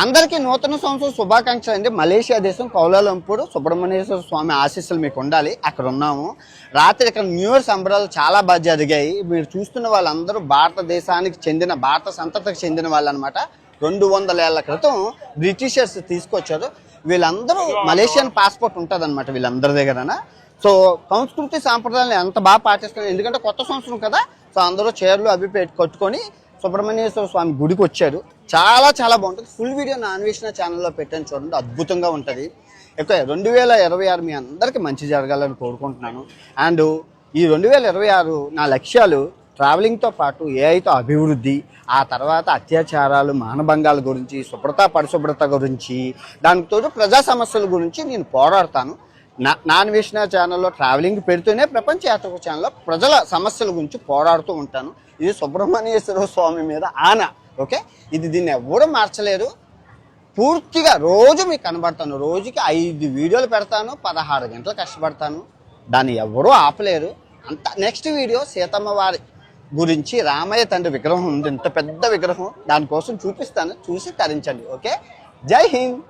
అందరికీ నూతన సంవత్సరం శుభాకాంక్షలు అండి. మలేషియా దేశం కౌలాలంపూర్ సుబ్రహ్మణ్యేశ్వర స్వామి ఆశీస్సులు మీకు ఉండాలి. అక్కడ ఉన్నాము. రాత్రి ఇక్కడ న్యూ ఇయర్ సంబరాలు చాలా బాగా జరిగాయి. మీరు చూస్తున్న వాళ్ళందరూ భారతదేశానికి చెందిన భారత సంతతికి చెందిన వాళ్ళు అనమాట. 200 ఏళ్ల క్రితం బ్రిటిషర్స్ తీసుకొచ్చారు. వీళ్ళందరూ మలేషియన్ పాస్పోర్ట్ ఉంటుంది అనమాట వీళ్ళందరి దగ్గర. సో సంస్కృతి సాంప్రదాయాలు ఎంత బాగా పాటిస్తున్నారు, ఎందుకంటే కొత్త సంవత్సరం కదా. సో అందరూ చీరలు అవి కట్టుకొని సుబ్రహ్మణ్యేశ్వర స్వామి గుడికి వచ్చారు. చాలా చాలా బాగుంటుంది. ఫుల్ వీడియో నా అన్వేషణ ఛానల్లో పెట్టాను, చూడండి, అద్భుతంగా ఉంటుంది. ఇక 2026 మీ అందరికీ మంచి జరగాలని కోరుకుంటున్నాను. అండ్ ఈ 2026 నా లక్ష్యాలు ట్రావెలింగ్తో పాటు ఏఐతో అభివృద్ధి, ఆ తర్వాత అత్యాచారాలు, మానభంగాల గురించి, పరిశుభ్రత గురించి, దానితో ప్రజా సమస్యల గురించి నేను పోరాడతాను. నా అన్వేషణ ఛానల్లో ట్రావెలింగ్ పెడుతూనే ప్రపంచ యాత్ర ఛానల్లో ప్రజల సమస్యల గురించి పోరాడుతూ ఉంటాను. ఇది సుబ్రహ్మణ్యేశ్వర స్వామి మీద ఆన. ఓకే, దీన్ని ఎవరు మార్చలేరు. పూర్తిగా రోజు మీకు కనబడతాను. రోజుకి 5 వీడియోలు పెడతాను, 16 గంటలు కష్టపడతాను. దాన్ని ఎవరూ ఆపలేరు. నెక్స్ట్ వీడియో సీతమ్మ వారి గురించి, రామయ్య తండ్రి విగ్రహం ఉంది, ఇంత పెద్ద విగ్రహం, దానికోసం చూపిస్తాను, చూసి తరించండి. ఓకే, జై హింద్.